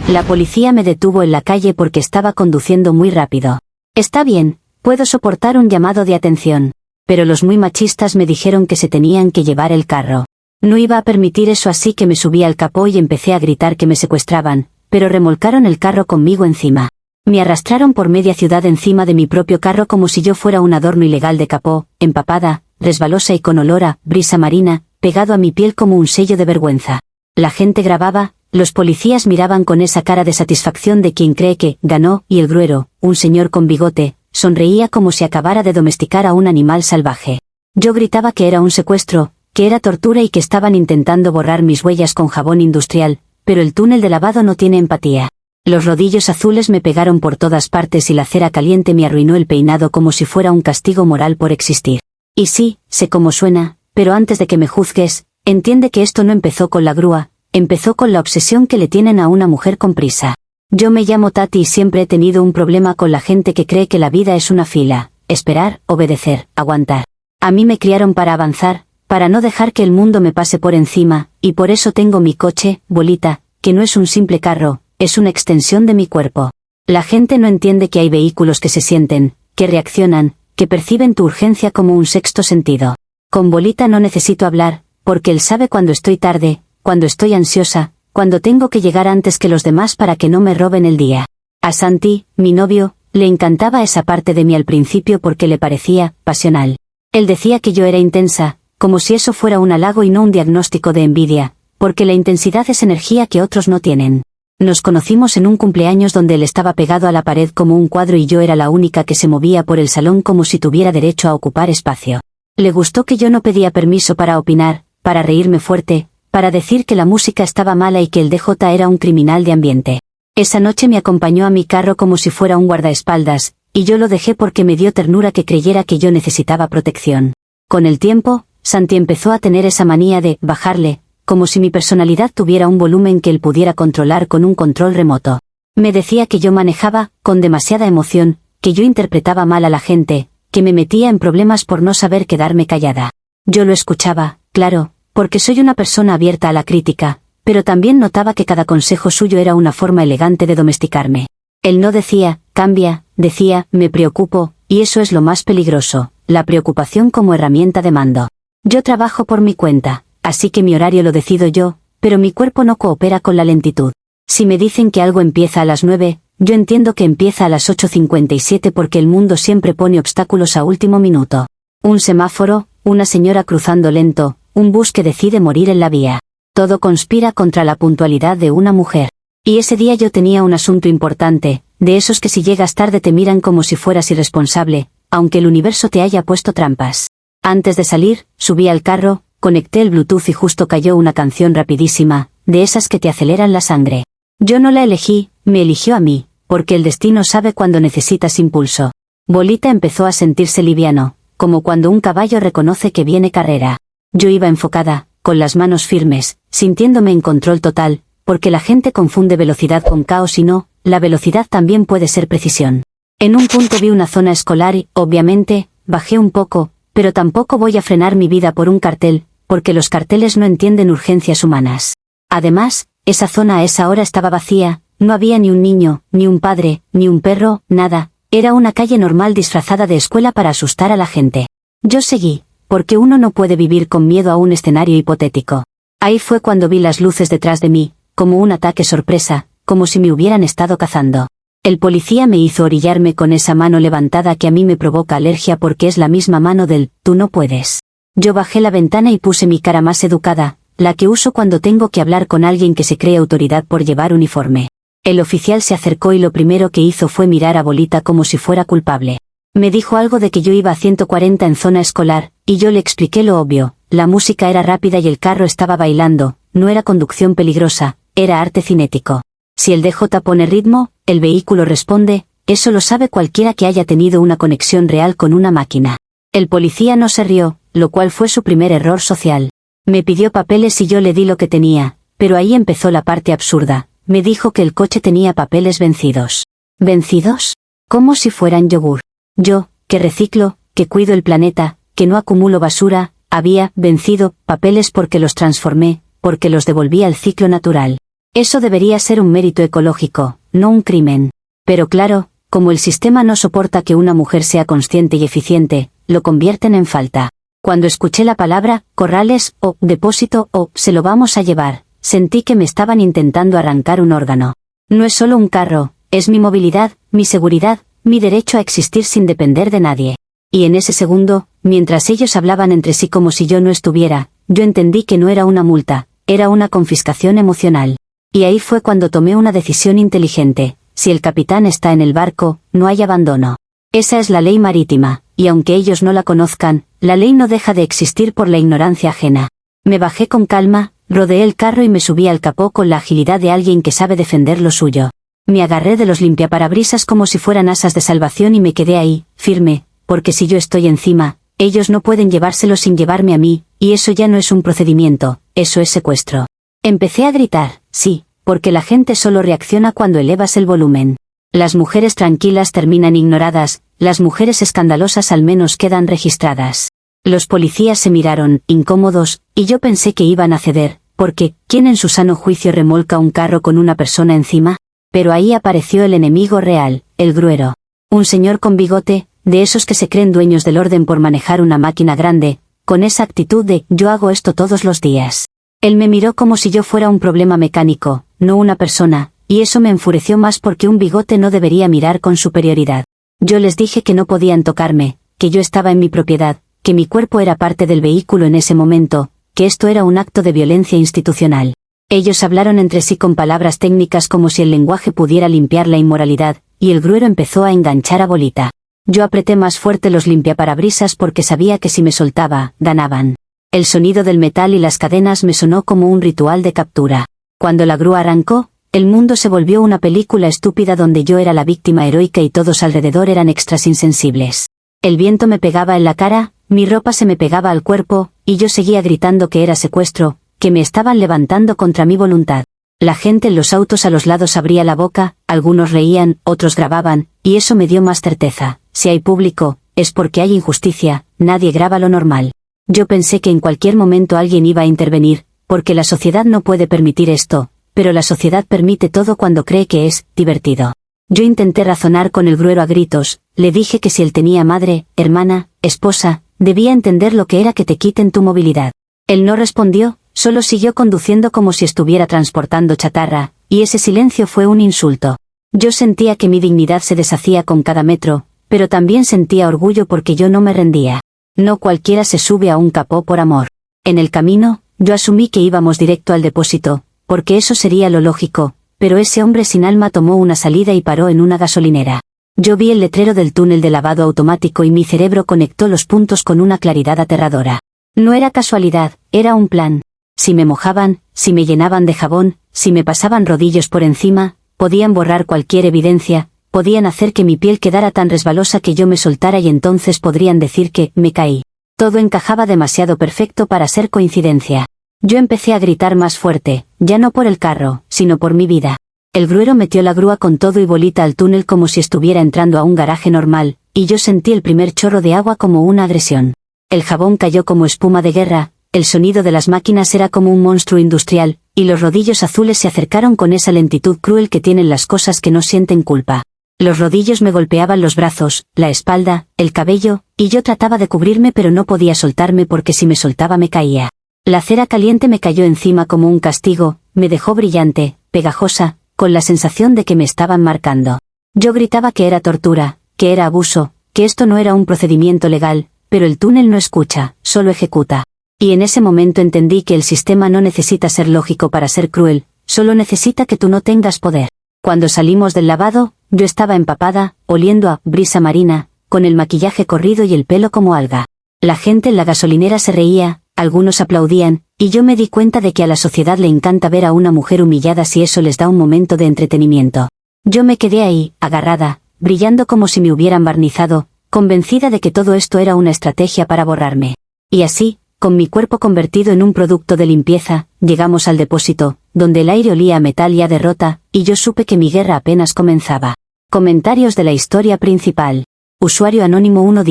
La policía me detuvo en la calle porque estaba conduciendo muy rápido. Está bien, puedo soportar un llamado de atención. Pero los muy machistas me dijeron que se tenían que llevar el carro. No iba a permitir eso, así que me subí al capó y empecé a gritar que me secuestraban, pero remolcaron el carro conmigo encima. Me arrastraron por media ciudad encima de mi propio carro como si yo fuera un adorno ilegal de capó, empapada, resbalosa y con olor a brisa marina, pegado a mi piel como un sello de vergüenza. La gente grababa, los policías miraban con esa cara de satisfacción de quien cree que ganó, y el gruero, un señor con bigote, sonreía como si acabara de domesticar a un animal salvaje. Yo gritaba que era un secuestro, que era tortura y que estaban intentando borrar mis huellas con jabón industrial, pero el túnel de lavado no tiene empatía. Los rodillos azules me pegaron por todas partes y la cera caliente me arruinó el peinado como si fuera un castigo moral por existir. Y sí, sé cómo suena, pero antes de que me juzgues, entiende que esto no empezó con la grúa, empezó con la obsesión que le tienen a una mujer con prisa. Yo me llamo Tati y siempre he tenido un problema con la gente que cree que la vida es una fila, esperar, obedecer, aguantar. A mí me criaron para avanzar, para no dejar que el mundo me pase por encima, y por eso tengo mi coche, Bolita, que no es un simple carro, es una extensión de mi cuerpo. La gente no entiende que hay vehículos que se sienten, que reaccionan, que perciben tu urgencia como un sexto sentido. Con Bolita no necesito hablar, porque él sabe cuando estoy tarde, cuando estoy ansiosa, cuando tengo que llegar antes que los demás para que no me roben el día. A Santi, mi novio, le encantaba esa parte de mí al principio porque le parecía pasional. Él decía que yo era intensa, como si eso fuera un halago y no un diagnóstico de envidia, porque la intensidad es energía que otros no tienen. Nos conocimos en un cumpleaños donde él estaba pegado a la pared como un cuadro y yo era la única que se movía por el salón como si tuviera derecho a ocupar espacio. Le gustó que yo no pedía permiso para opinar, para reírme fuerte, para decir que la música estaba mala y que el DJ era un criminal de ambiente. Esa noche me acompañó a mi carro como si fuera un guardaespaldas, y yo lo dejé porque me dio ternura que creyera que yo necesitaba protección. Con el tiempo, Santi empezó a tener esa manía de bajarle, como si mi personalidad tuviera un volumen que él pudiera controlar con un control remoto. Me decía que yo manejaba, con demasiada emoción, que yo interpretaba mal a la gente, que me metía en problemas por no saber quedarme callada. Yo lo escuchaba, claro, porque soy una persona abierta a la crítica, pero también notaba que cada consejo suyo era una forma elegante de domesticarme. Él no decía, cambia, decía, me preocupo, y eso es lo más peligroso, la preocupación como herramienta de mando. Yo trabajo por mi cuenta, así que mi horario lo decido yo, pero mi cuerpo no coopera con la lentitud. Si me dicen que algo empieza a las 9, yo entiendo que empieza a las 8:57 porque el mundo siempre pone obstáculos a último minuto. Un semáforo, una señora cruzando lento, un bus que decide morir en la vía. Todo conspira contra la puntualidad de una mujer. Y ese día yo tenía un asunto importante, de esos que si llegas tarde te miran como si fueras irresponsable, aunque el universo te haya puesto trampas. Antes de salir, subí al carro, conecté el Bluetooth y justo cayó una canción rapidísima, de esas que te aceleran la sangre. Yo no la elegí, me eligió a mí, porque el destino sabe cuando necesitas impulso. Bolita empezó a sentirse liviano, como cuando un caballo reconoce que viene carrera. Yo iba enfocada, con las manos firmes, sintiéndome en control total, porque la gente confunde velocidad con caos y no, la velocidad también puede ser precisión. En un punto vi una zona escolar y, obviamente, bajé un poco, pero tampoco voy a frenar mi vida por un cartel, porque los carteles no entienden urgencias humanas. Además, esa zona a esa hora estaba vacía, no había ni un niño, ni un padre, ni un perro, nada, era una calle normal disfrazada de escuela para asustar a la gente. Yo seguí, porque uno no puede vivir con miedo a un escenario hipotético. Ahí fue cuando vi las luces detrás de mí, como un ataque sorpresa, como si me hubieran estado cazando. El policía me hizo orillarme con esa mano levantada que a mí me provoca alergia porque es la misma mano del «tú no puedes». Yo bajé la ventana y puse mi cara más educada, la que uso cuando tengo que hablar con alguien que se cree autoridad por llevar uniforme. El oficial se acercó y lo primero que hizo fue mirar a Bolita como si fuera culpable. Me dijo algo de que yo iba a 140 en zona escolar, y yo le expliqué lo obvio, la música era rápida y el carro estaba bailando, no era conducción peligrosa, era arte cinético. Si el DJ pone ritmo, el vehículo responde, eso lo sabe cualquiera que haya tenido una conexión real con una máquina. El policía no se rió, lo cual fue su primer error social. Me pidió papeles y yo le di lo que tenía, pero ahí empezó la parte absurda, me dijo que el coche tenía papeles vencidos. ¿Vencidos? Como si fueran yogur. Yo, que reciclo, que cuido el planeta, que no acumulo basura, había vencido papeles porque los transformé, porque los devolví al ciclo natural. Eso debería ser un mérito ecológico, no un crimen. Pero claro, como el sistema no soporta que una mujer sea consciente y eficiente, lo convierten en falta. Cuando escuché la palabra corrales o depósito o se lo vamos a llevar, sentí que me estaban intentando arrancar un órgano. No es solo un carro, es mi movilidad, mi seguridad, mi derecho a existir sin depender de nadie. Y en ese segundo, mientras ellos hablaban entre sí como si yo no estuviera, yo entendí que no era una multa, era una confiscación emocional. Y ahí fue cuando tomé una decisión inteligente: si el capitán está en el barco, no hay abandono. Esa es la ley marítima, y aunque ellos no la conozcan, la ley no deja de existir por la ignorancia ajena. Me bajé con calma, rodeé el carro y me subí al capó con la agilidad de alguien que sabe defender lo suyo. Me agarré de los limpiaparabrisas como si fueran asas de salvación y me quedé ahí, firme, porque si yo estoy encima, ellos no pueden llevárselo sin llevarme a mí, y eso ya no es un procedimiento, eso es secuestro. Empecé a gritar, sí, porque la gente solo reacciona cuando elevas el volumen. Las mujeres tranquilas terminan ignoradas, las mujeres escandalosas al menos quedan registradas. Los policías se miraron, incómodos, y yo pensé que iban a ceder, porque, ¿quién en su sano juicio remolca un carro con una persona encima? Pero ahí apareció el enemigo real, el gruero. Un señor con bigote, de esos que se creen dueños del orden por manejar una máquina grande, con esa actitud de «yo hago esto todos los días». Él me miró como si yo fuera un problema mecánico, no una persona, y eso me enfureció más porque un bigote no debería mirar con superioridad. Yo les dije que no podían tocarme, que yo estaba en mi propiedad, que mi cuerpo era parte del vehículo en ese momento, que esto era un acto de violencia institucional. Ellos hablaron entre sí con palabras técnicas como si el lenguaje pudiera limpiar la inmoralidad, y el gruero empezó a enganchar a Bolita. Yo apreté más fuerte los limpiaparabrisas porque sabía que si me soltaba, ganaban. El sonido del metal y las cadenas me sonó como un ritual de captura. Cuando la grúa arrancó, el mundo se volvió una película estúpida donde yo era la víctima heroica y todos alrededor eran extras insensibles. El viento me pegaba en la cara, mi ropa se me pegaba al cuerpo, y yo seguía gritando que era secuestro, que me estaban levantando contra mi voluntad. La gente en los autos a los lados abría la boca, algunos reían, otros grababan, y eso me dio más certeza: si hay público, es porque hay injusticia, nadie graba lo normal. Yo pensé que en cualquier momento alguien iba a intervenir, porque la sociedad no puede permitir esto, pero la sociedad permite todo cuando cree que es divertido. Yo intenté razonar con el gruero a gritos, le dije que si él tenía madre, hermana, esposa, debía entender lo que era que te quiten tu movilidad. Él no respondió, solo siguió conduciendo como si estuviera transportando chatarra, y ese silencio fue un insulto. Yo sentía que mi dignidad se deshacía con cada metro, pero también sentía orgullo porque yo no me rendía. No cualquiera se sube a un capó por amor. En el camino, yo asumí que íbamos directo al depósito, porque eso sería lo lógico, pero ese hombre sin alma tomó una salida y paró en una gasolinera. Yo vi el letrero del túnel de lavado automático y mi cerebro conectó los puntos con una claridad aterradora. No era casualidad, era un plan. Si me mojaban, si me llenaban de jabón, si me pasaban rodillos por encima, podían borrar cualquier evidencia, podían hacer que mi piel quedara tan resbalosa que yo me soltara y entonces podrían decir que me caí. Todo encajaba demasiado perfecto para ser coincidencia. Yo empecé a gritar más fuerte, ya no por el carro, sino por mi vida. El gruero metió la grúa con todo y Bolita al túnel como si estuviera entrando a un garaje normal, y yo sentí el primer chorro de agua como una agresión. El jabón cayó como espuma de guerra, el sonido de las máquinas era como un monstruo industrial, y los rodillos azules se acercaron con esa lentitud cruel que tienen las cosas que no sienten culpa. Los rodillos me golpeaban los brazos, la espalda, el cabello, y yo trataba de cubrirme pero no podía soltarme porque si me soltaba me caía. La cera caliente me cayó encima como un castigo, me dejó brillante, pegajosa, con la sensación de que me estaban marcando. Yo gritaba que era tortura, que era abuso, que esto no era un procedimiento legal, pero el túnel no escucha, solo ejecuta. Y en ese momento entendí que el sistema no necesita ser lógico para ser cruel, solo necesita que tú no tengas poder. Cuando salimos del lavado, yo estaba empapada, oliendo a brisa marina, con el maquillaje corrido y el pelo como alga. La gente en la gasolinera se reía, algunos aplaudían, y yo me di cuenta de que a la sociedad le encanta ver a una mujer humillada si eso les da un momento de entretenimiento. Yo me quedé ahí, agarrada, brillando como si me hubieran barnizado, convencida de que todo esto era una estrategia para borrarme. Y así, con mi cuerpo convertido en un producto de limpieza, llegamos al depósito, donde el aire olía a metal y a derrota, y yo supe que mi guerra apenas comenzaba. Comentarios de la historia principal. Usuario Anónimo 1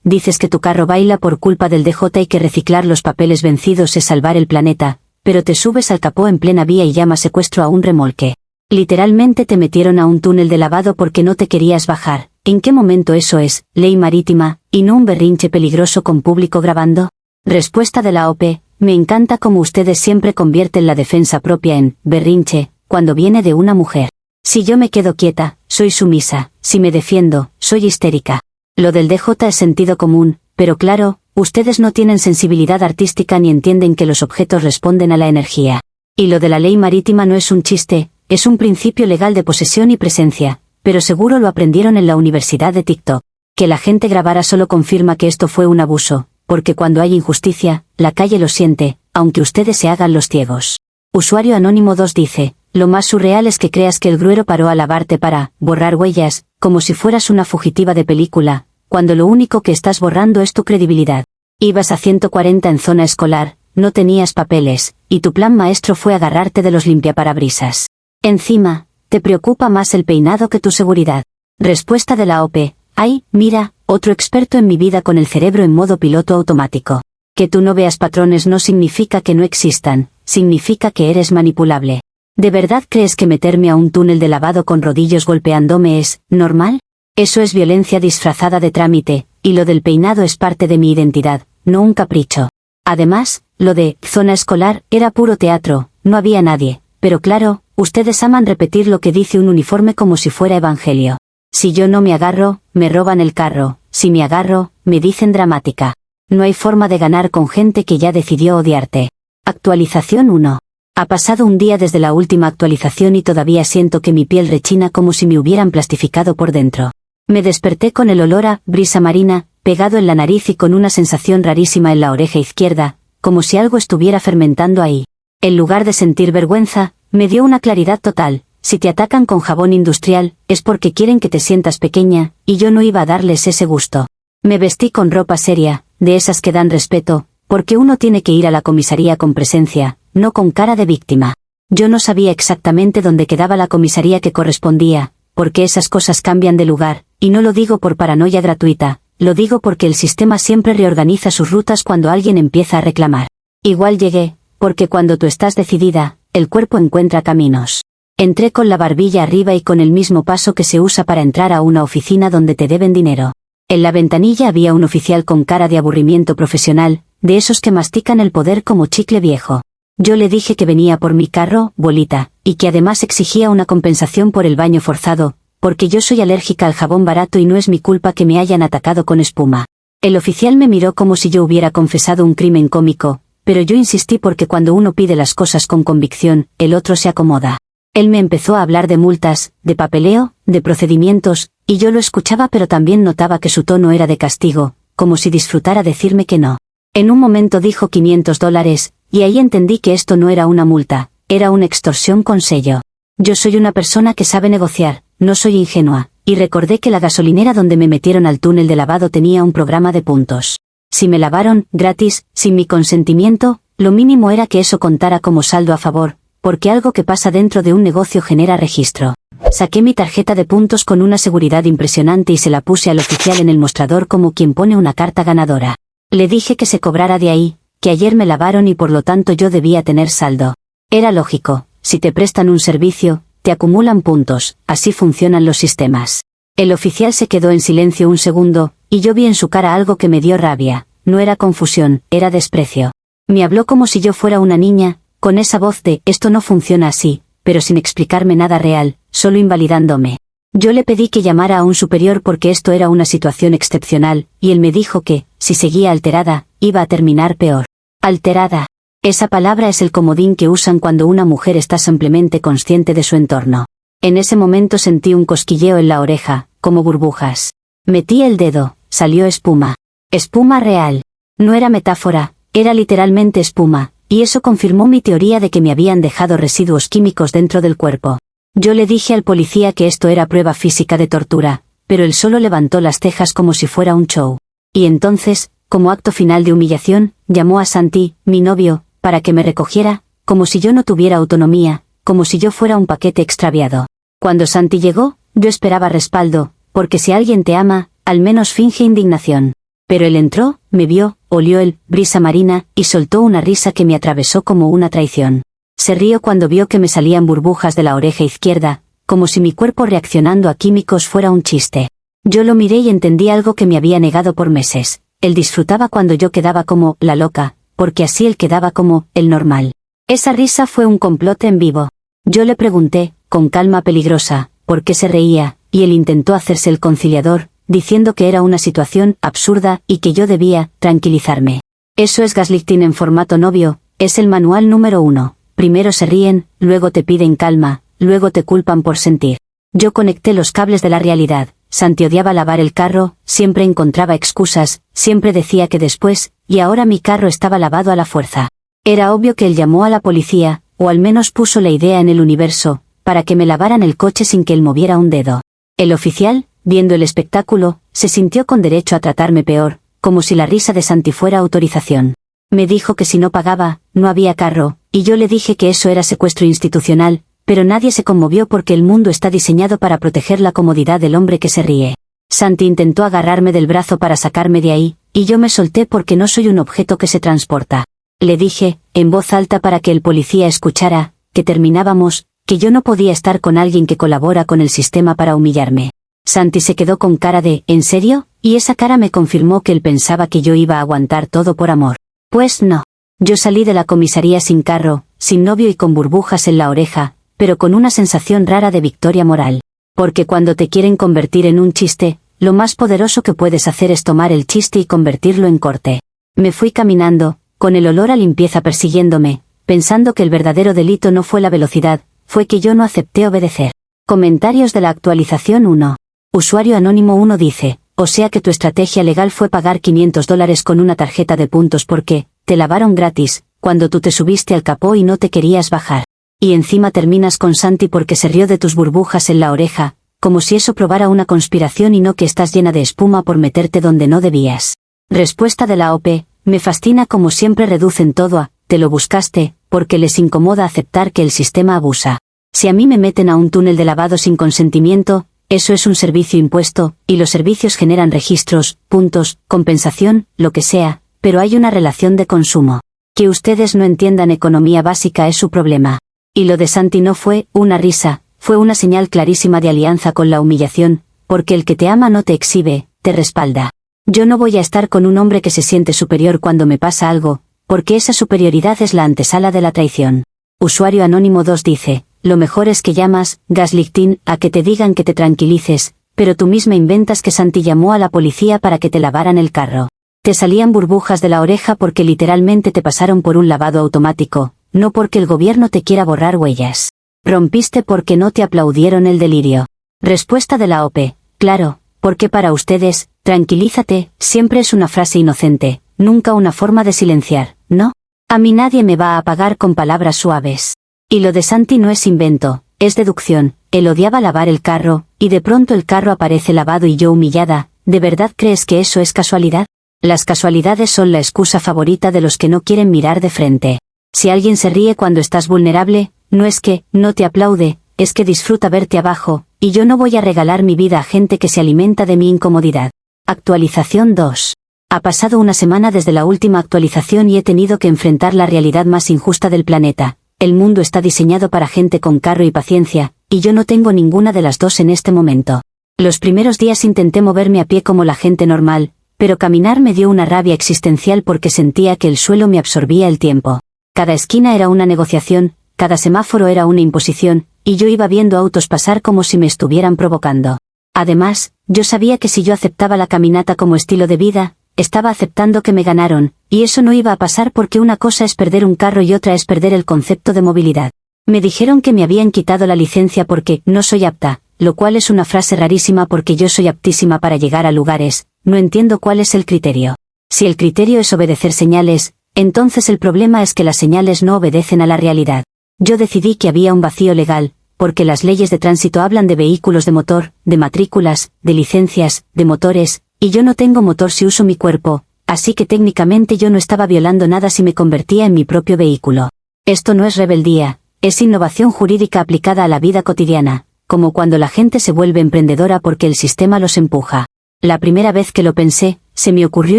dices que tu carro baila por culpa del DJ y que reciclar los papeles vencidos es salvar el planeta, pero te subes al capó en plena vía y llamas secuestro a un remolque. Literalmente te metieron a un túnel de lavado porque no te querías bajar. ¿En qué momento eso es ley marítima, y no un berrinche peligroso con público grabando? Respuesta de la OP: me encanta cómo ustedes siempre convierten la defensa propia en berrinche, cuando viene de una mujer. Si yo me quedo quieta, soy sumisa, si me defiendo, soy histérica. Lo del DJ es sentido común, pero claro, ustedes no tienen sensibilidad artística ni entienden que los objetos responden a la energía. Y lo de la ley marítima no es un chiste, es un principio legal de posesión y presencia, pero seguro lo aprendieron en la universidad de TikTok. Que la gente grabara solo confirma que esto fue un abuso, porque cuando hay injusticia, la calle lo siente, aunque ustedes se hagan los ciegos. Usuario Anónimo 2 dice: lo más surreal es que creas que el gruero paró a lavarte para borrar huellas, como si fueras una fugitiva de película, cuando lo único que estás borrando es tu credibilidad. Ibas a 140 en zona escolar, no tenías papeles, y tu plan maestro fue agarrarte de los limpiaparabrisas. Encima, te preocupa más el peinado que tu seguridad. Respuesta de la OP: ay, mira, otro experto en mi vida con el cerebro en modo piloto automático. Que tú no veas patrones no significa que no existan, significa que eres manipulable. ¿De verdad crees que meterme a un túnel de lavado con rodillos golpeándome es normal? Eso es violencia disfrazada de trámite, y lo del peinado es parte de mi identidad, no un capricho. Además, lo de zona escolar era puro teatro, no había nadie, pero claro, ustedes aman repetir lo que dice un uniforme como si fuera evangelio. Si yo no me agarro, me roban el carro, si me agarro, me dicen dramática. No hay forma de ganar con gente que ya decidió odiarte. Actualización 1. Ha pasado un día desde la última actualización y todavía siento que mi piel rechina como si me hubieran plastificado por dentro. Me desperté con el olor a brisa marina, pegado en la nariz y con una sensación rarísima en la oreja izquierda, como si algo estuviera fermentando ahí. En lugar de sentir vergüenza, me dio una claridad total: si te atacan con jabón industrial, es porque quieren que te sientas pequeña, y yo no iba a darles ese gusto. Me vestí con ropa seria, de esas que dan respeto, porque uno tiene que ir a la comisaría con presencia, no con cara de víctima. Yo no sabía exactamente dónde quedaba la comisaría que correspondía, porque esas cosas cambian de lugar, y no lo digo por paranoia gratuita, lo digo porque el sistema siempre reorganiza sus rutas cuando alguien empieza a reclamar. Igual llegué, porque cuando tú estás decidida, el cuerpo encuentra caminos. Entré con la barbilla arriba y con el mismo paso que se usa para entrar a una oficina donde te deben dinero. En la ventanilla había un oficial con cara de aburrimiento profesional, de esos que mastican el poder como chicle viejo. Yo le dije que venía por mi carro, bolita, y que además exigía una compensación por el baño forzado, porque yo soy alérgica al jabón barato y no es mi culpa que me hayan atacado con espuma. El oficial me miró como si yo hubiera confesado un crimen cómico, pero yo insistí porque cuando uno pide las cosas con convicción, el otro se acomoda. Él me empezó a hablar de multas, de papeleo, de procedimientos, y yo lo escuchaba pero también notaba que su tono era de castigo, como si disfrutara decirme que no. En un momento dijo $500, y ahí entendí que esto no era una multa, era una extorsión con sello. Yo soy una persona que sabe negociar, no soy ingenua, y recordé que la gasolinera donde me metieron al túnel de lavado tenía un programa de puntos. Si me lavaron, gratis, sin mi consentimiento, lo mínimo era que eso contara como saldo a favor, porque algo que pasa dentro de un negocio genera registro. Saqué mi tarjeta de puntos con una seguridad impresionante y se la puse al oficial en el mostrador como quien pone una carta ganadora. Le dije que se cobrara de ahí, que ayer me lavaron y por lo tanto yo debía tener saldo. Era lógico, si te prestan un servicio, te acumulan puntos, así funcionan los sistemas. El oficial se quedó en silencio un segundo, y yo vi en su cara algo que me dio rabia, no era confusión, era desprecio. Me habló como si yo fuera una niña, con esa voz de «esto no funciona así», pero sin explicarme nada real, solo invalidándome. Yo le pedí que llamara a un superior porque esto era una situación excepcional, y él me dijo que, si seguía alterada, iba a terminar peor. Alterada. Esa palabra es el comodín que usan cuando una mujer está simplemente consciente de su entorno. En ese momento sentí un cosquilleo en la oreja, como burbujas. Metí el dedo, salió espuma. Espuma real. No era metáfora, era literalmente espuma, y eso confirmó mi teoría de que me habían dejado residuos químicos dentro del cuerpo. Yo le dije al policía que esto era prueba física de tortura, pero él solo levantó las cejas como si fuera un show. Y entonces, como acto final de humillación, llamó a Santi, mi novio, para que me recogiera, como si yo no tuviera autonomía, como si yo fuera un paquete extraviado. Cuando Santi llegó, yo esperaba respaldo, porque si alguien te ama, al menos finge indignación. Pero él entró, me vio, olió el brisa marina, y soltó una risa que me atravesó como una traición. Se rió cuando vio que me salían burbujas de la oreja izquierda, como si mi cuerpo reaccionando a químicos fuera un chiste. Yo lo miré y entendí algo que me había negado por meses. Él disfrutaba cuando yo quedaba como la loca, porque así él quedaba como el normal. Esa risa fue un complot en vivo. Yo le pregunté, con calma peligrosa, por qué se reía, y él intentó hacerse el conciliador, diciendo que era una situación absurda y que yo debía tranquilizarme. Eso es gaslighting en formato novio, es el manual número 1. Primero se ríen, luego te piden calma, luego te culpan por sentir. Yo conecté los cables de la realidad. Santi odiaba lavar el carro, siempre encontraba excusas, siempre decía que después, y ahora mi carro estaba lavado a la fuerza. Era obvio que él llamó a la policía, o al menos puso la idea en el universo, para que me lavaran el coche sin que él moviera un dedo. El oficial, viendo el espectáculo, se sintió con derecho a tratarme peor, como si la risa de Santi fuera autorización. Me dijo que si no pagaba, no había carro, y yo le dije que eso era secuestro institucional, pero nadie se conmovió porque el mundo está diseñado para proteger la comodidad del hombre que se ríe. Santi intentó agarrarme del brazo para sacarme de ahí, y yo me solté porque no soy un objeto que se transporta. Le dije, en voz alta para que el policía escuchara, que terminábamos, que yo no podía estar con alguien que colabora con el sistema para humillarme. Santi se quedó con cara de ¿en serio? Y esa cara me confirmó que él pensaba que yo iba a aguantar todo por amor. Pues no. Yo salí de la comisaría sin carro, sin novio y con burbujas en la oreja, pero con una sensación rara de victoria moral. Porque cuando te quieren convertir en un chiste, lo más poderoso que puedes hacer es tomar el chiste y convertirlo en corte. Me fui caminando, con el olor a limpieza persiguiéndome, pensando que el verdadero delito no fue la velocidad, fue que yo no acepté obedecer. Comentarios de la actualización 1. Usuario anónimo 1 dice, o sea que tu estrategia legal fue pagar $500 con una tarjeta de puntos porque te lavaron gratis, cuando tú te subiste al capó y no te querías bajar. Y encima terminas con Santi porque se rió de tus burbujas en la oreja, como si eso probara una conspiración y no que estás llena de espuma por meterte donde no debías. Respuesta de la OP, me fascina como siempre reducen todo a, te lo buscaste, porque les incomoda aceptar que el sistema abusa. Si a mí me meten a un túnel de lavado sin consentimiento, eso es un servicio impuesto, y los servicios generan registros, puntos, compensación, lo que sea, pero hay una relación de consumo. Que ustedes no entiendan economía básica es su problema. Y lo de Santi no fue una risa, fue una señal clarísima de alianza con la humillación, porque el que te ama no te exhibe, te respalda. Yo no voy a estar con un hombre que se siente superior cuando me pasa algo, porque esa superioridad es la antesala de la traición. Usuario anónimo 2 dice, lo mejor es que llamas, gaslighting, a que te digan que te tranquilices, pero tú misma inventas que Santi llamó a la policía para que te lavaran el carro. Te salían burbujas de la oreja porque literalmente te pasaron por un lavado automático, no porque el gobierno te quiera borrar huellas. Rompiste porque no te aplaudieron el delirio. Respuesta de la OP, claro, porque para ustedes, tranquilízate, siempre es una frase inocente, nunca una forma de silenciar, ¿no? A mí nadie me va a pagar con palabras suaves. Y lo de Santi no es invento, es deducción, él odiaba lavar el carro, y de pronto el carro aparece lavado y yo humillada, ¿de verdad crees que eso es casualidad? Las casualidades son la excusa favorita de los que no quieren mirar de frente. Si alguien se ríe cuando estás vulnerable, no es que no te aplaude, es que disfruta verte abajo, y yo no voy a regalar mi vida a gente que se alimenta de mi incomodidad. Actualización 2. Ha pasado una semana desde la última actualización y he tenido que enfrentar la realidad más injusta del planeta. El mundo está diseñado para gente con carro y paciencia, y yo no tengo ninguna de las dos en este momento. Los primeros días intenté moverme a pie como la gente normal, pero caminar me dio una rabia existencial porque sentía que el suelo me absorbía el tiempo. Cada esquina era una negociación, cada semáforo era una imposición, y yo iba viendo autos pasar como si me estuvieran provocando. Además, yo sabía que si yo aceptaba la caminata como estilo de vida, estaba aceptando que me ganaron, y eso no iba a pasar porque una cosa es perder un carro y otra es perder el concepto de movilidad. Me dijeron que me habían quitado la licencia porque no soy apta, lo cual es una frase rarísima porque yo soy aptísima para llegar a lugares, no entiendo cuál es el criterio. Si el criterio es obedecer señales, entonces el problema es que las señales no obedecen a la realidad. Yo decidí que había un vacío legal, porque las leyes de tránsito hablan de vehículos de motor, de matrículas, de licencias, de motores, y yo no tengo motor si uso mi cuerpo, así que técnicamente yo no estaba violando nada si me convertía en mi propio vehículo. Esto no es rebeldía, es innovación jurídica aplicada a la vida cotidiana, como cuando la gente se vuelve emprendedora porque el sistema los empuja. La primera vez que lo pensé, se me ocurrió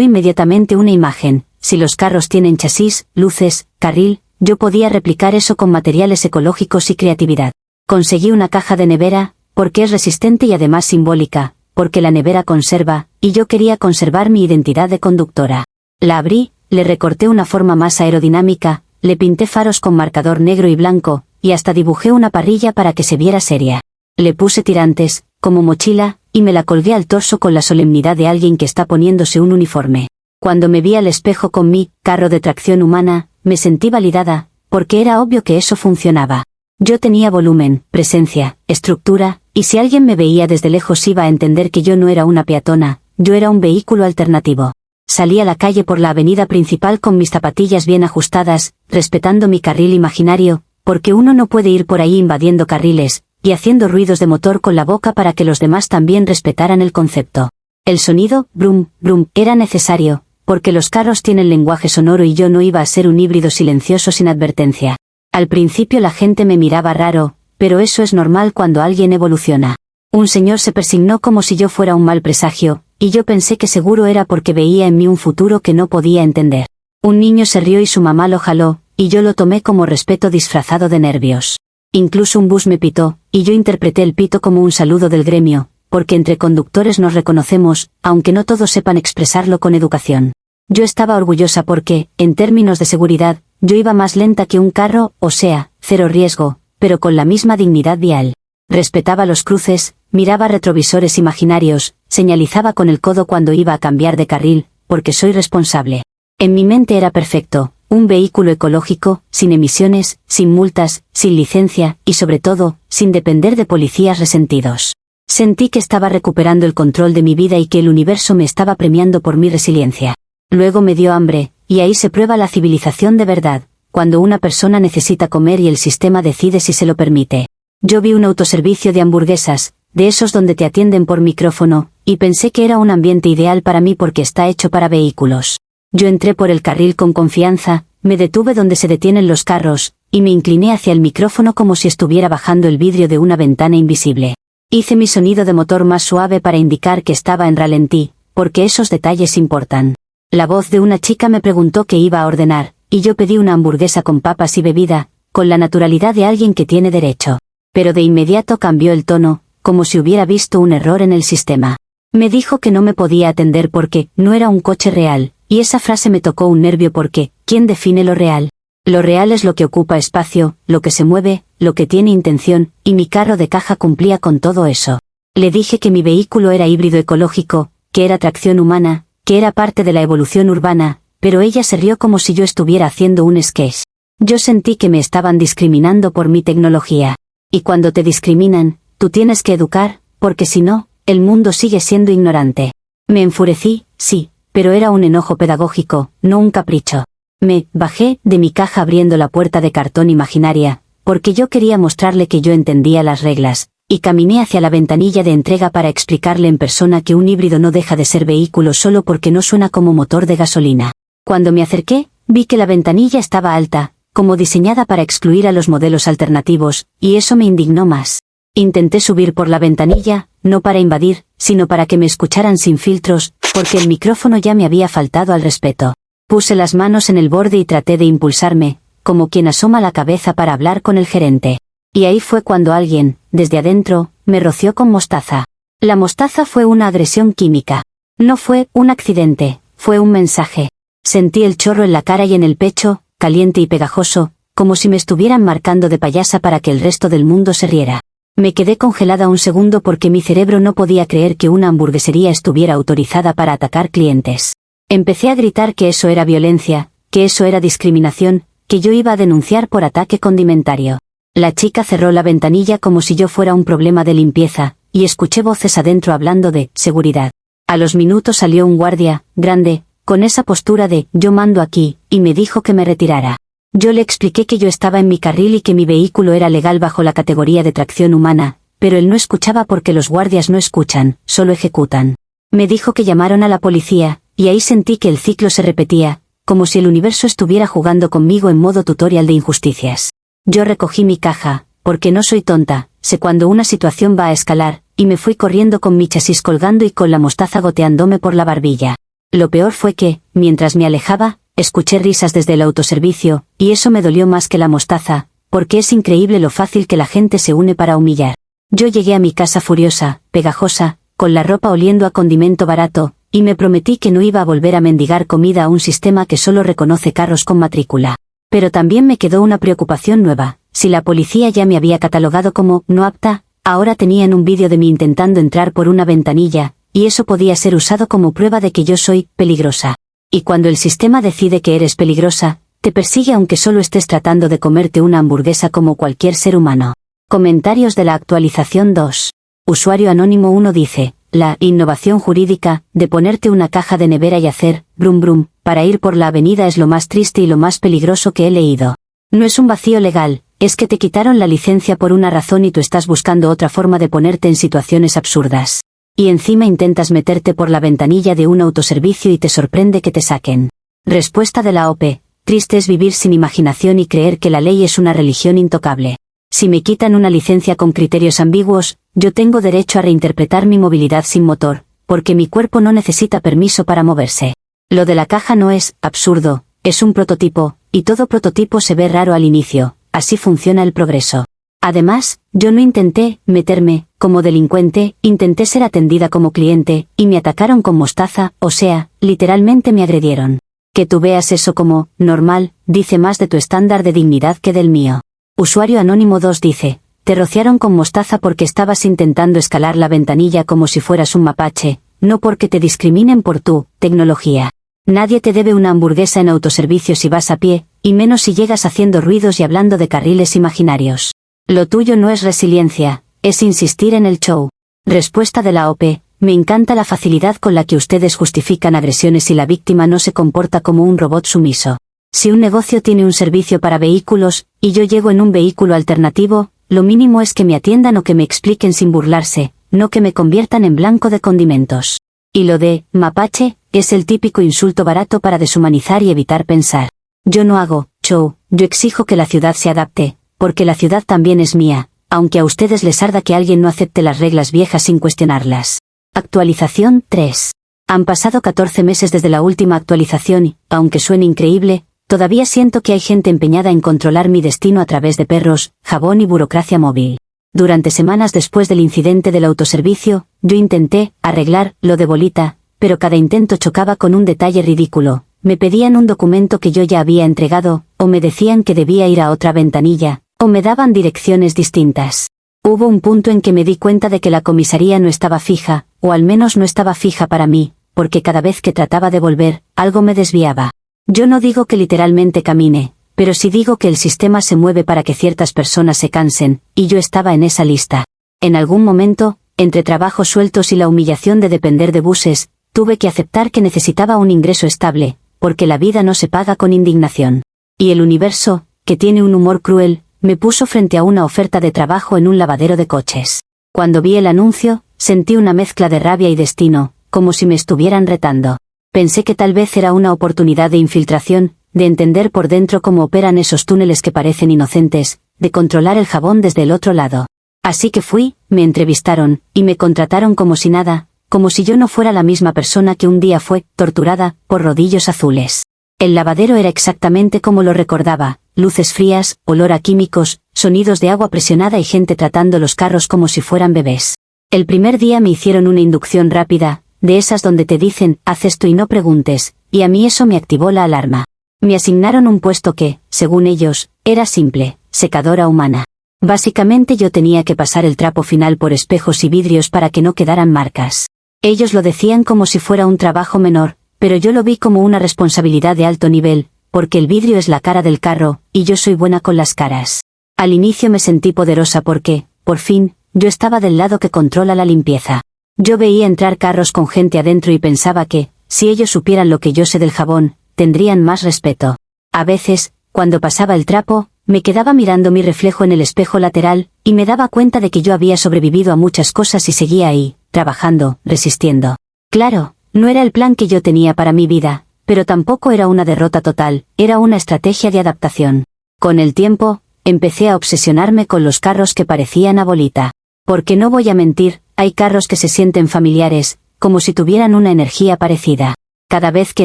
inmediatamente una imagen: si los carros tienen chasis, luces, carril, yo podía replicar eso con materiales ecológicos y creatividad. Conseguí una caja de nevera, porque es resistente y además simbólica, porque la nevera conserva, y yo quería conservar mi identidad de conductora. La abrí, le recorté una forma más aerodinámica, le pinté faros con marcador negro y blanco, y hasta dibujé una parrilla para que se viera seria. Le puse tirantes, como mochila, y me la colgué al torso con la solemnidad de alguien que está poniéndose un uniforme. Cuando me vi al espejo con mi carro de tracción humana, me sentí validada, porque era obvio que eso funcionaba. Yo tenía volumen, presencia, estructura, y si alguien me veía desde lejos iba a entender que yo no era una peatona, yo era un vehículo alternativo. Salí a la calle por la avenida principal con mis zapatillas bien ajustadas, respetando mi carril imaginario, porque uno no puede ir por ahí invadiendo carriles, y haciendo ruidos de motor con la boca para que los demás también respetaran el concepto. El sonido, brum, brum, era necesario, porque los carros tienen lenguaje sonoro y yo no iba a ser un híbrido silencioso sin advertencia. Al principio la gente me miraba raro, pero eso es normal cuando alguien evoluciona. Un señor se persignó como si yo fuera un mal presagio, y yo pensé que seguro era porque veía en mí un futuro que no podía entender. Un niño se rió y su mamá lo jaló, y yo lo tomé como respeto disfrazado de nervios. Incluso un bus me pitó, y yo interpreté el pito como un saludo del gremio, porque entre conductores nos reconocemos, aunque no todos sepan expresarlo con educación. Yo estaba orgullosa porque, en términos de seguridad, yo iba más lenta que un carro, o sea, cero riesgo, pero con la misma dignidad vial. Respetaba los cruces, miraba retrovisores imaginarios, señalizaba con el codo cuando iba a cambiar de carril, porque soy responsable. En mi mente era perfecto, un vehículo ecológico, sin emisiones, sin multas, sin licencia, y sobre todo, sin depender de policías resentidos. Sentí que estaba recuperando el control de mi vida y que el universo me estaba premiando por mi resiliencia. Luego me dio hambre, y ahí se prueba la civilización de verdad, cuando una persona necesita comer y el sistema decide si se lo permite. Yo vi un autoservicio de hamburguesas, de esos donde te atienden por micrófono, y pensé que era un ambiente ideal para mí porque está hecho para vehículos. Yo entré por el carril con confianza, me detuve donde se detienen los carros, y me incliné hacia el micrófono como si estuviera bajando el vidrio de una ventana invisible. Hice mi sonido de motor más suave para indicar que estaba en ralentí, porque esos detalles importan. La voz de una chica me preguntó qué iba a ordenar, y yo pedí una hamburguesa con papas y bebida, con la naturalidad de alguien que tiene derecho. Pero de inmediato cambió el tono, como si hubiera visto un error en el sistema. Me dijo que no me podía atender porque no era un coche real, y esa frase me tocó un nervio porque, ¿quién define lo real? Lo real es lo que ocupa espacio, lo que se mueve, lo que tiene intención, y mi carro de caja cumplía con todo eso. Le dije que mi vehículo era híbrido ecológico, que era tracción humana, que era parte de la evolución urbana, pero ella se rió como si yo estuviera haciendo un sketch. Yo sentí que me estaban discriminando por mi tecnología. Y cuando te discriminan, tú tienes que educar, porque si no, el mundo sigue siendo ignorante. Me enfurecí, sí, pero era un enojo pedagógico, no un capricho. Me bajé de mi caja abriendo la puerta de cartón imaginaria, porque yo quería mostrarle que yo entendía las reglas, y caminé hacia la ventanilla de entrega para explicarle en persona que un híbrido no deja de ser vehículo solo porque no suena como motor de gasolina. Cuando me acerqué, vi que la ventanilla estaba alta, como diseñada para excluir a los modelos alternativos, y eso me indignó más. Intenté subir por la ventanilla, no para invadir, sino para que me escucharan sin filtros, porque el micrófono ya me había faltado al respeto. Puse las manos en el borde y traté de impulsarme, como quien asoma la cabeza para hablar con el gerente. Y ahí fue cuando alguien, desde adentro, me roció con mostaza. La mostaza fue una agresión química. No fue un accidente, fue un mensaje. Sentí el chorro en la cara y en el pecho, caliente y pegajoso, como si me estuvieran marcando de payasa para que el resto del mundo se riera. Me quedé congelada un segundo porque mi cerebro no podía creer que una hamburguesería estuviera autorizada para atacar clientes. Empecé a gritar que eso era violencia, que eso era discriminación, que yo iba a denunciar por ataque condimentario. La chica cerró la ventanilla como si yo fuera un problema de limpieza, y escuché voces adentro hablando de seguridad. A los minutos salió un guardia, grande, con esa postura de yo mando aquí, y me dijo que me retirara. Yo le expliqué que yo estaba en mi carril y que mi vehículo era legal bajo la categoría de tracción humana, pero él no escuchaba porque los guardias no escuchan, solo ejecutan. Me dijo que llamaron a la policía, y ahí sentí que el ciclo se repetía, como si el universo estuviera jugando conmigo en modo tutorial de injusticias. Yo recogí mi caja, porque no soy tonta, sé cuando una situación va a escalar, y me fui corriendo con mi chasis colgando y con la mostaza goteándome por la barbilla. Lo peor fue que, mientras me alejaba, escuché risas desde el autoservicio, y eso me dolió más que la mostaza, porque es increíble lo fácil que la gente se une para humillar. Yo llegué a mi casa furiosa, pegajosa, con la ropa oliendo a condimento barato, y me prometí que no iba a volver a mendigar comida a un sistema que solo reconoce carros con matrícula. Pero también me quedó una preocupación nueva. Si la policía ya me había catalogado como no apta, ahora tenían un vídeo de mí intentando entrar por una ventanilla, y eso podía ser usado como prueba de que yo soy peligrosa. Y cuando el sistema decide que eres peligrosa, te persigue aunque solo estés tratando de comerte una hamburguesa como cualquier ser humano. Comentarios de la actualización 2. Usuario anónimo 1 dice: la innovación jurídica de ponerte una caja de nevera y hacer brum brum para ir por la avenida es lo más triste y lo más peligroso que he leído. No es un vacío legal, es que te quitaron la licencia por una razón y tú estás buscando otra forma de ponerte en situaciones absurdas. Y encima intentas meterte por la ventanilla de un autoservicio y te sorprende que te saquen. Respuesta de la OP: triste es vivir sin imaginación y creer que la ley es una religión intocable. Si me quitan una licencia con criterios ambiguos, yo tengo derecho a reinterpretar mi movilidad sin motor, porque mi cuerpo no necesita permiso para moverse. Lo de la caja no es absurdo, es un prototipo, y todo prototipo se ve raro al inicio, así funciona el progreso. Además, yo no intenté meterme como delincuente, intenté ser atendida como cliente, y me atacaron con mostaza, o sea, literalmente me agredieron. Que tú veas eso como normal, dice más de tu estándar de dignidad que del mío. Usuario anónimo 2 dice: te rociaron con mostaza porque estabas intentando escalar la ventanilla como si fueras un mapache, no porque te discriminen por tu tecnología. Nadie te debe una hamburguesa en autoservicio si vas a pie, y menos si llegas haciendo ruidos y hablando de carriles imaginarios. Lo tuyo no es resiliencia, es insistir en el show. Respuesta de la OP: me encanta la facilidad con la que ustedes justifican agresiones y la víctima no se comporta como un robot sumiso. Si un negocio tiene un servicio para vehículos, y yo llego en un vehículo alternativo, lo mínimo es que me atiendan o que me expliquen sin burlarse, no que me conviertan en blanco de condimentos. Y lo de mapache es el típico insulto barato para deshumanizar y evitar pensar. Yo no hago show, yo exijo que la ciudad se adapte, porque la ciudad también es mía, aunque a ustedes les arda que alguien no acepte las reglas viejas sin cuestionarlas. Actualización 3. Han pasado 14 meses desde la última actualización y, aunque suene increíble, todavía siento que hay gente empeñada en controlar mi destino a través de perros, jabón y burocracia móvil. Durante semanas después del incidente del autoservicio, yo intenté arreglar lo de bolita, pero cada intento chocaba con un detalle ridículo. Me pedían un documento que yo ya había entregado, o me decían que debía ir a otra ventanilla, o me daban direcciones distintas. Hubo un punto en que me di cuenta de que la comisaría no estaba fija, o al menos no estaba fija para mí, porque cada vez que trataba de volver, algo me desviaba. Yo no digo que literalmente camine, pero sí digo que el sistema se mueve para que ciertas personas se cansen, y yo estaba en esa lista. En algún momento, entre trabajos sueltos y la humillación de depender de buses, tuve que aceptar que necesitaba un ingreso estable, porque la vida no se paga con indignación. Y el universo, que tiene un humor cruel, me puso frente a una oferta de trabajo en un lavadero de coches. Cuando vi el anuncio, sentí una mezcla de rabia y destino, como si me estuvieran retando. Pensé que tal vez era una oportunidad de infiltración, de entender por dentro cómo operan esos túneles que parecen inocentes, de controlar el jabón desde el otro lado. Así que fui, me entrevistaron, y me contrataron como si nada, como si yo no fuera la misma persona que un día fue torturada por rodillos azules. El lavadero era exactamente como lo recordaba: luces frías, olor a químicos, sonidos de agua presionada y gente tratando los carros como si fueran bebés. El primer día me hicieron una inducción rápida, de esas donde te dicen, haz esto y no preguntes, y a mí eso me activó la alarma. Me asignaron un puesto que, según ellos, era simple: secadora humana. Básicamente yo tenía que pasar el trapo final por espejos y vidrios para que no quedaran marcas. Ellos lo decían como si fuera un trabajo menor, pero yo lo vi como una responsabilidad de alto nivel, porque el vidrio es la cara del carro, y yo soy buena con las caras. Al inicio me sentí poderosa porque, por fin, yo estaba del lado que controla la limpieza. Yo veía entrar carros con gente adentro y pensaba que, si ellos supieran lo que yo sé del jabón, tendrían más respeto. A veces, cuando pasaba el trapo, me quedaba mirando mi reflejo en el espejo lateral, y me daba cuenta de que yo había sobrevivido a muchas cosas y seguía ahí, trabajando, resistiendo. Claro, no era el plan que yo tenía para mi vida, pero tampoco era una derrota total, era una estrategia de adaptación. Con el tiempo, empecé a obsesionarme con los carros que parecían a bolita. Porque no voy a mentir, Hay carros que se sienten familiares, como si tuvieran una energía parecida. Cada vez que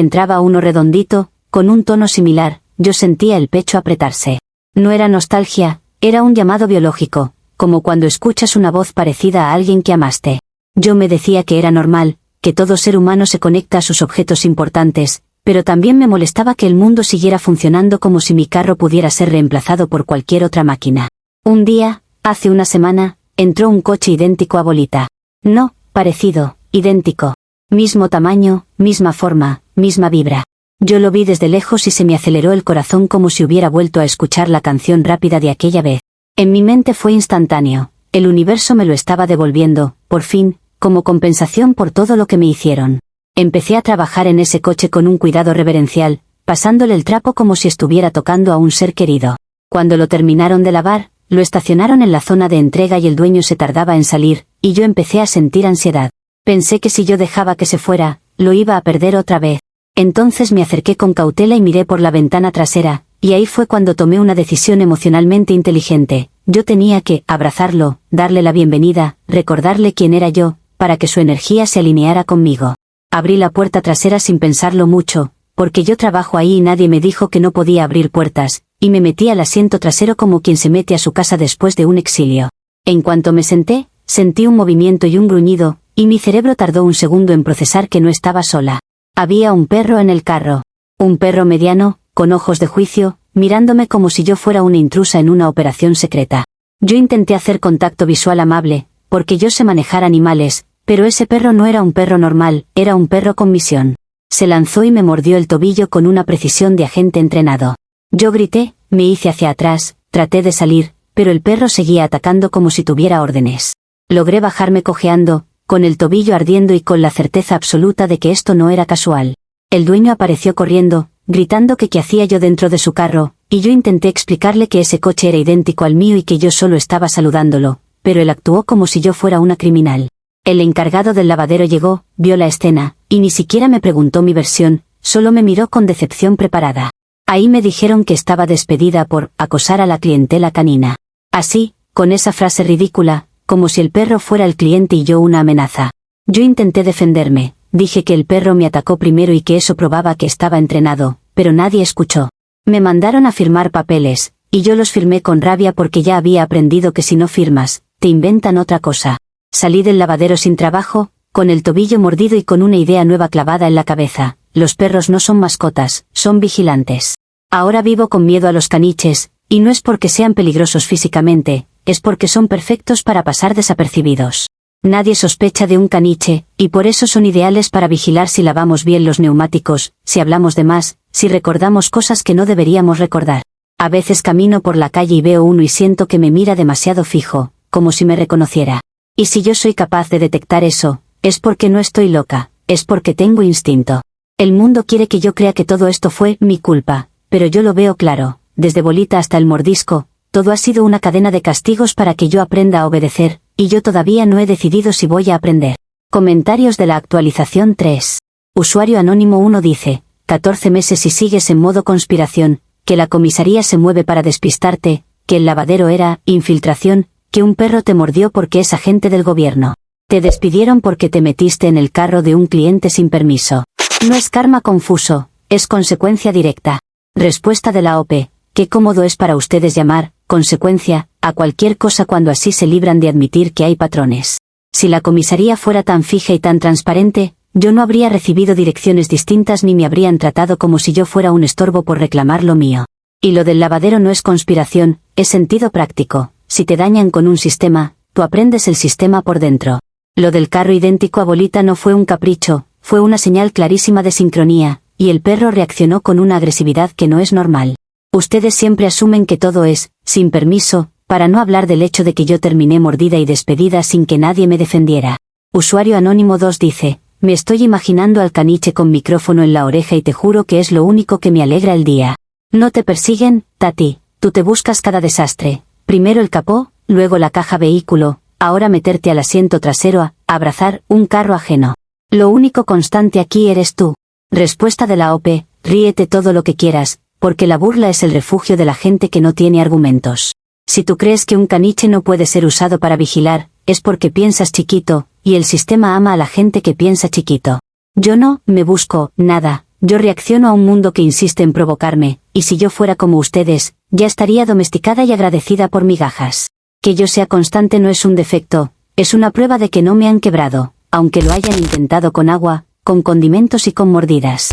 entraba uno redondito, con un tono similar, yo sentía el pecho apretarse. No era nostalgia, era un llamado biológico, como cuando escuchas una voz parecida a alguien que amaste. Yo me decía que era normal, que todo ser humano se conecta a sus objetos importantes, pero también me molestaba que el mundo siguiera funcionando como si mi carro pudiera ser reemplazado por cualquier otra máquina. Un día, hace una semana, entró un coche idéntico a Bolita. No, parecido, idéntico. Mismo tamaño, misma forma, misma vibra. Yo lo vi desde lejos y se me aceleró el corazón como si hubiera vuelto a escuchar la canción rápida de aquella vez. En mi mente fue instantáneo, el universo me lo estaba devolviendo, por fin, como compensación por todo lo que me hicieron. Empecé a trabajar en ese coche con un cuidado reverencial, pasándole el trapo como si estuviera tocando a un ser querido. Cuando lo terminaron de lavar, lo estacionaron en la zona de entrega y el dueño se tardaba en salir, y yo empecé a sentir ansiedad. Pensé que si yo dejaba que se fuera, lo iba a perder otra vez. Entonces me acerqué con cautela y miré por la ventana trasera, y ahí fue cuando tomé una decisión emocionalmente inteligente. Yo tenía que abrazarlo, darle la bienvenida, recordarle quién era yo, para que su energía se alineara conmigo. Abrí la puerta trasera sin pensarlo mucho, porque yo trabajo ahí y nadie me dijo que no podía abrir puertas, y me metí al asiento trasero como quien se mete a su casa después de un exilio. En cuanto me senté, sentí un movimiento y un gruñido, y mi cerebro tardó un segundo en procesar que no estaba sola. Había un perro en el carro. Un perro mediano, con ojos de juicio, mirándome como si yo fuera una intrusa en una operación secreta. Yo intenté hacer contacto visual amable, porque yo sé manejar animales, pero ese perro no era un perro normal, era un perro con misión. Se lanzó y me mordió el tobillo con una precisión de agente entrenado. Yo grité, me hice hacia atrás, traté de salir, pero el perro seguía atacando como si tuviera órdenes. Logré bajarme cojeando, con el tobillo ardiendo y con la certeza absoluta de que esto no era casual. El dueño apareció corriendo, gritando que qué hacía yo dentro de su carro, y yo intenté explicarle que ese coche era idéntico al mío y que yo solo estaba saludándolo, pero él actuó como si yo fuera una criminal. El encargado del lavadero llegó, vio la escena, y ni siquiera me preguntó mi versión, solo me miró con decepción preparada. Ahí me dijeron que estaba despedida por acosar a la clientela canina. Así, con esa frase ridícula, como si el perro fuera el cliente y yo una amenaza. Yo intenté defenderme, dije que el perro me atacó primero y que eso probaba que estaba entrenado, pero nadie escuchó. Me mandaron a firmar papeles, y yo los firmé con rabia porque ya había aprendido que si no firmas, te inventan otra cosa. Salí del lavadero sin trabajo, con el tobillo mordido y con una idea nueva clavada en la cabeza. Los perros no son mascotas, son vigilantes. Ahora vivo con miedo a los caniches, y no es porque sean peligrosos físicamente, es porque son perfectos para pasar desapercibidos. Nadie sospecha de un caniche, y por eso son ideales para vigilar si lavamos bien los neumáticos, si hablamos de más, si recordamos cosas que no deberíamos recordar. A veces camino por la calle y veo uno y siento que me mira demasiado fijo, como si me reconociera. Y si yo soy capaz de detectar eso, es porque no estoy loca, es porque tengo instinto. El mundo quiere que yo crea que todo esto fue mi culpa, pero yo lo veo claro, desde Bolita hasta el mordisco, todo ha sido una cadena de castigos para que yo aprenda a obedecer, y yo todavía no he decidido si voy a aprender. Comentarios de la actualización 3. Usuario Anónimo 1 dice, 14 meses y sigues en modo conspiración, que la comisaría se mueve para despistarte, que el lavadero era infiltración, que un perro te mordió porque es agente del gobierno. Te despidieron porque te metiste en el carro de un cliente sin permiso. No es karma confuso, es consecuencia directa. Respuesta de la OP. Qué cómodo es para ustedes llamar, consecuencia, a cualquier cosa cuando así se libran de admitir que hay patrones. Si la comisaría fuera tan fija y tan transparente, yo no habría recibido direcciones distintas ni me habrían tratado como si yo fuera un estorbo por reclamar lo mío. Y lo del lavadero no es conspiración, es sentido práctico. Si te dañan con un sistema, tú aprendes el sistema por dentro. Lo del carro idéntico a Bolita no fue un capricho, fue una señal clarísima de sincronía, y el perro reaccionó con una agresividad que no es normal. Ustedes siempre asumen que todo es, sin permiso, para no hablar del hecho de que yo terminé mordida y despedida sin que nadie me defendiera. Usuario Anónimo 2 dice, me estoy imaginando al caniche con micrófono en la oreja y te juro que es lo único que me alegra el día. No te persiguen, Tati, tú te buscas cada desastre. Primero el capó, luego la caja vehículo, ahora meterte al asiento trasero a abrazar un carro ajeno. Lo único constante aquí eres tú. Respuesta de la OP, ríete todo lo que quieras, porque la burla es el refugio de la gente que no tiene argumentos. Si tú crees que un caniche no puede ser usado para vigilar, es porque piensas chiquito, y el sistema ama a la gente que piensa chiquito. Yo no me busco nada, yo reacciono a un mundo que insiste en provocarme, y si yo fuera como ustedes, ya estaría domesticada y agradecida por migajas. Que yo sea constante no es un defecto, es una prueba de que no me han quebrado, aunque lo hayan intentado con agua, con condimentos y con mordidas.